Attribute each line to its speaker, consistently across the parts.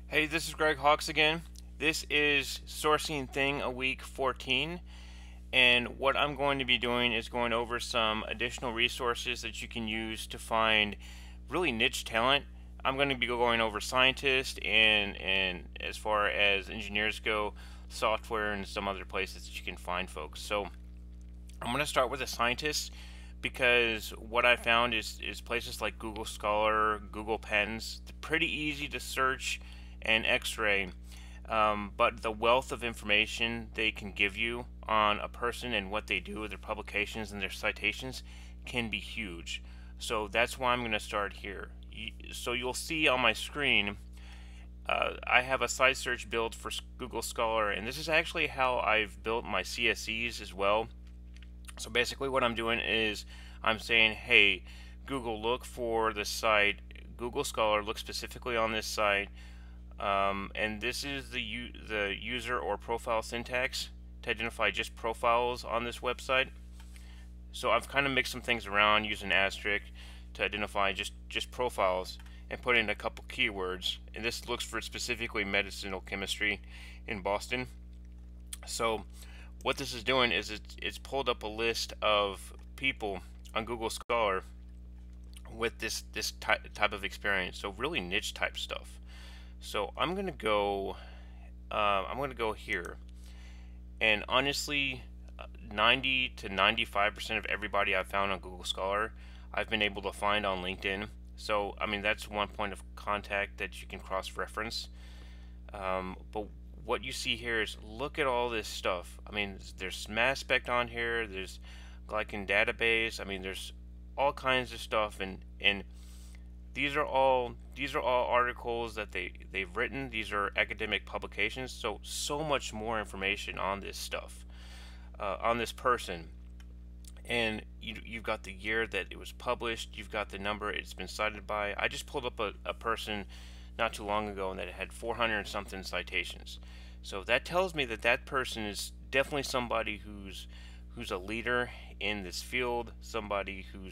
Speaker 1: Hey, this is Greg Hawks again. This is Sourcing Thing a Week 14, and what I'm going to be doing is going over some additional resources that you can use to find really niche talent. I'm going to be going over scientists and as far as engineers go, software and some other places that you can find folks. So I'm going to start with a scientist because what I found is places like Google Scholar, Google Pens, pretty easy to search and x-ray, but the wealth of information they can give you on a person and what they do with their publications and their citations can be huge. So that's why I'm going to start here. So you'll see on my screen, I have a site search built for Google Scholar, and this is actually how I've built my CSEs as well. So basically what I'm doing is I'm saying, hey, Google, look for the site, Google Scholar, look specifically on this site, and this is the user or profile syntax to identify just profiles on this website. So I've kind of mixed some things around using asterisk to identify just profiles and put in a couple keywords. And this looks for specifically medicinal chemistry in Boston. So what this is doing is it's pulled up a list of people on Google Scholar with this type of experience. So really niche type stuff. So I'm gonna go. I'm gonna go here, and honestly, 90 to 95% of everybody I've found on Google Scholar, I've been able to find on LinkedIn. So I mean that's one point of contact that you can cross-reference. But what you see here is look at all this stuff. I mean, there's mass spec on here. There's glycan database. I mean, there's all kinds of stuff, and these are all articles that they've written. These are academic publications. So much more information on this stuff, on this person, and you've got the year that it was published. You've got the number it's been cited by. I just pulled up a person not too long ago and that it had 400 something citations. So that tells me that that person is definitely somebody who's a leader in this field, somebody who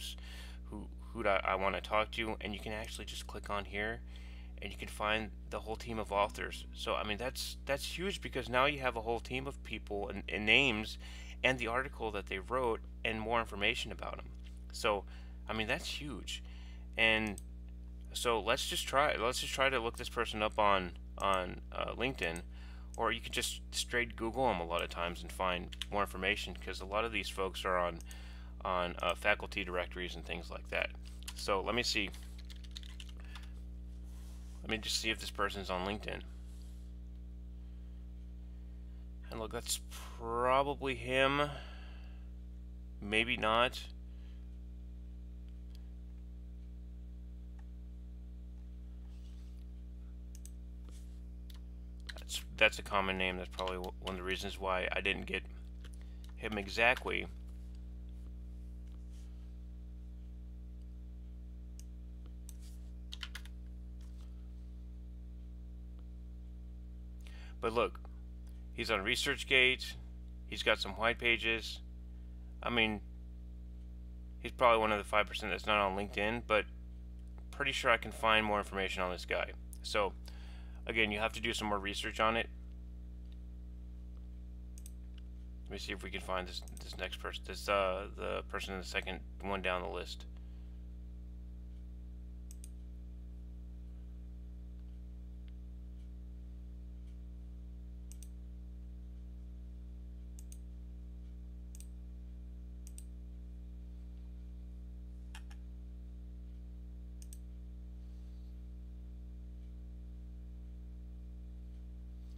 Speaker 1: who I want to talk to, and you can actually just click on here and you can find the whole team of authors. So I mean that's huge because now you have a whole team of people and names and the article that they wrote and more information about them. So I mean that's huge. And so let's just try to look this person up on LinkedIn, or you can just straight Google them a lot of times and find more information because a lot of these folks are on faculty directories and things like that. So let me see. Let me just see if this person's on LinkedIn. And look, that's probably him. Maybe not. That's a common name. That's probably one of the reasons why I didn't get him exactly. But look, he's on ResearchGate. He's got some white pages. I mean, he's probably one of the 5% that's not on LinkedIn, but pretty sure I can find more information on this guy. So, again, you have to do some more research on it. Let me see if we can find this next person. The person in the second one down the list.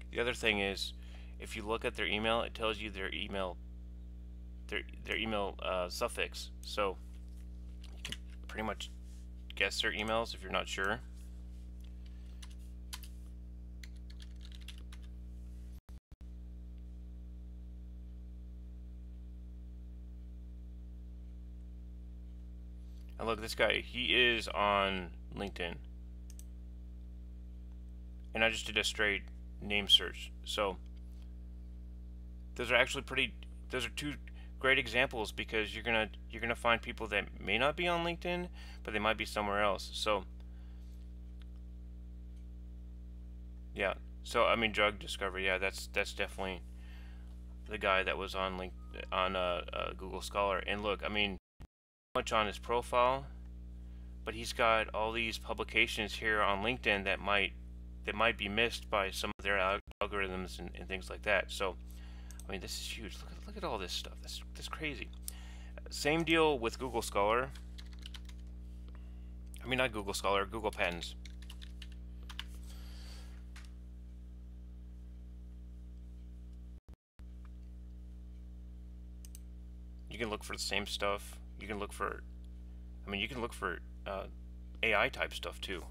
Speaker 1: The other thing is, if you look at their email, it tells you their email suffix. So you can pretty much guess their emails if you're not sure. And look, this guy, he is on LinkedIn. And I just did a straight name search. So those are actually those are two great examples because you're gonna find people that may not be on LinkedIn, but they might be somewhere else. So Yeah. So I mean, drug discovery. Yeah, that's definitely the guy that was on Google Scholar. And look, I mean, much on his profile, but he's got all these publications here on LinkedIn that might be missed by some of their algorithms and things like that. So I mean, this is huge. Look at all this stuff. That's crazy. Same deal with Google Scholar. I mean, not Google Scholar, Google Patents. You can look for the same stuff. You can look for, I mean, you can look for AI type stuff too.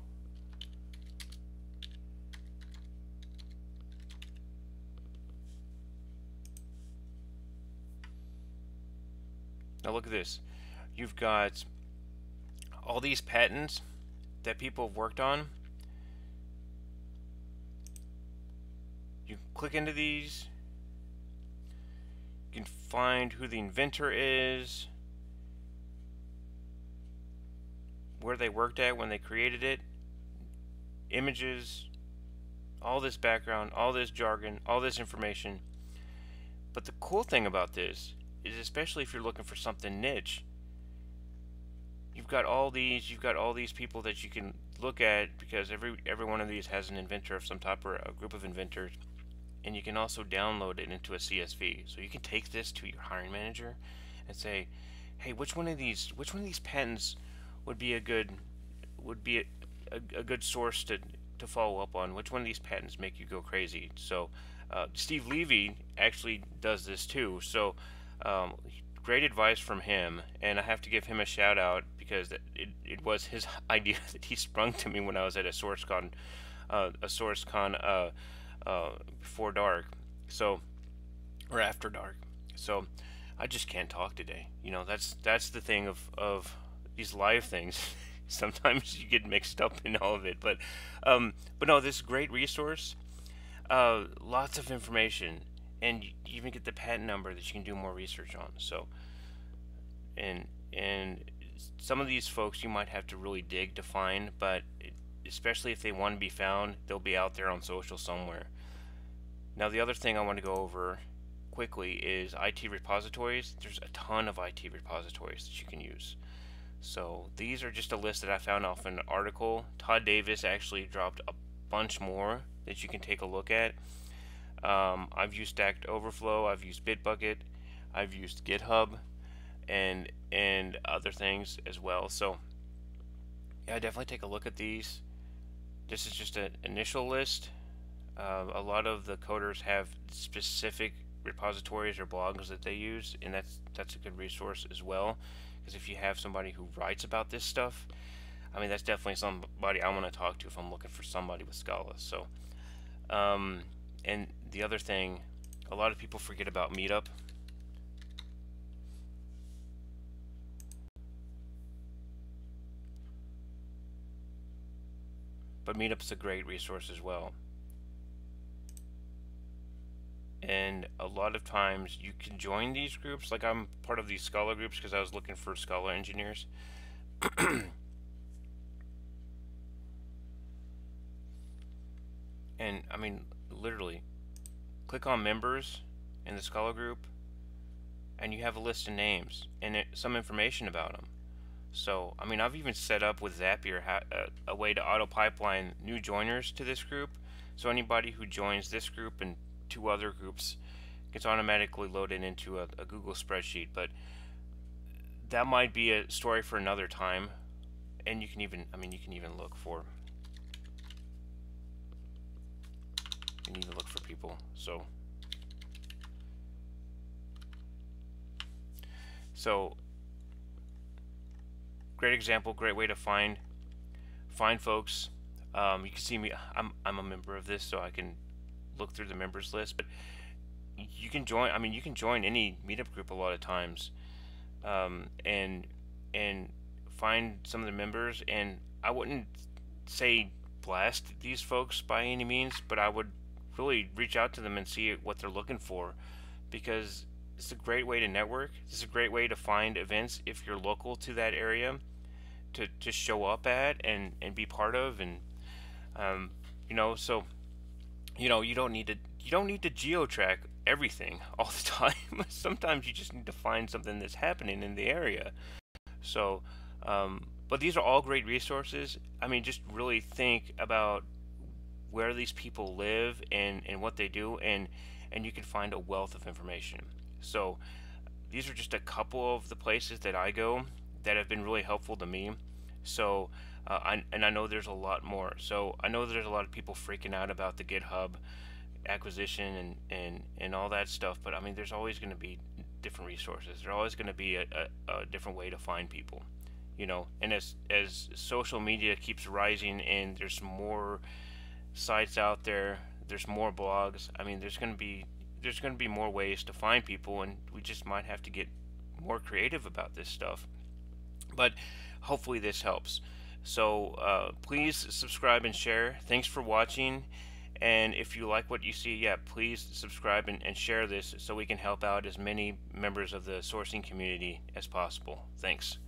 Speaker 1: Now look at this. You've got all these patents that people have worked on. You click into these. You can find who the inventor is, where they worked at when they created it, images, all this background, all this jargon, all this information. But the cool thing about this is, especially if you're looking for something niche, you've got all these people that you can look at, because every one of these has an inventor of some type or a group of inventors, and you can also download it into a CSV. So you can take this to your hiring manager and say, hey, which one of these patents would be a good source to follow up on? Which one of these patents make you go crazy? So Steve Levy actually does this too. So great advice from him, and I have to give him a shout out because it was his idea that he sprung to me when I was at a SourceCon before dark, so, or after dark. So I just can't talk today. You know, that's the thing of these live things. Sometimes you get mixed up in all of it, but no, this great resource, lots of information, and you even get the patent number that you can do more research on. So, and some of these folks you might have to really dig to find, but especially if they want to be found, they'll be out there on social somewhere. Now, the other thing I want to go over quickly is IT repositories. There's a ton of IT repositories that you can use. So these are just a list that I found off an article. Todd Davis actually dropped a bunch more that you can take a look at. I've used Stack Overflow, I've used Bitbucket, I've used GitHub, and other things as well. So yeah, definitely take a look at these. This is just an initial list. A lot of the coders have specific repositories or blogs that they use, and that's a good resource as well. Because if you have somebody who writes about this stuff, I mean, that's definitely somebody I want to talk to if I'm looking for somebody with Scala. So, and the other thing, a lot of people forget about Meetup. But Meetup's a great resource as well. And a lot of times you can join these groups. Like, I'm part of these Scala groups because I was looking for Scala engineers. And I mean, literally, click on members in the Scala group, and you have a list of names and some information about them. So, I mean, I've even set up with Zapier a way to auto pipeline new joiners to this group. So anybody who joins this group and two other groups gets automatically loaded into a Google spreadsheet. But that might be a story for another time. And you can even, I mean, you can even look for people. So great example, great way to find folks. You can see me. I'm a member of this, so I can look through the members list. But you can join. I mean, you can join any meetup group a lot of times, and find some of the members. And I wouldn't say blast these folks by any means, but I would really reach out to them and see what they're looking for, because it's a great way to network. It's a great way to find events if you're local to that area to show up at and be part of, and you know, so you don't need to geo-track everything all the time. Sometimes you just need to find something that's happening in the area. So, but these are all great resources. I mean, just really think about where these people live and what they do, and you can find a wealth of information. So these are just a couple of the places that I go that have been really helpful to me. So I know there's a lot more. So I know there's a lot of people freaking out about the GitHub acquisition and all that stuff. But I mean, there's always going to be different resources. There's always going to be a different way to find people. And as social media keeps rising and there's more sites out there, there's more blogs. I mean, there's going to be more ways to find people, and we just might have to get more creative about this stuff. But hopefully this helps. So please subscribe and share. Thanks for watching. And if you like what you see, yeah, please subscribe and share this so we can help out as many members of the sourcing community as possible. Thanks.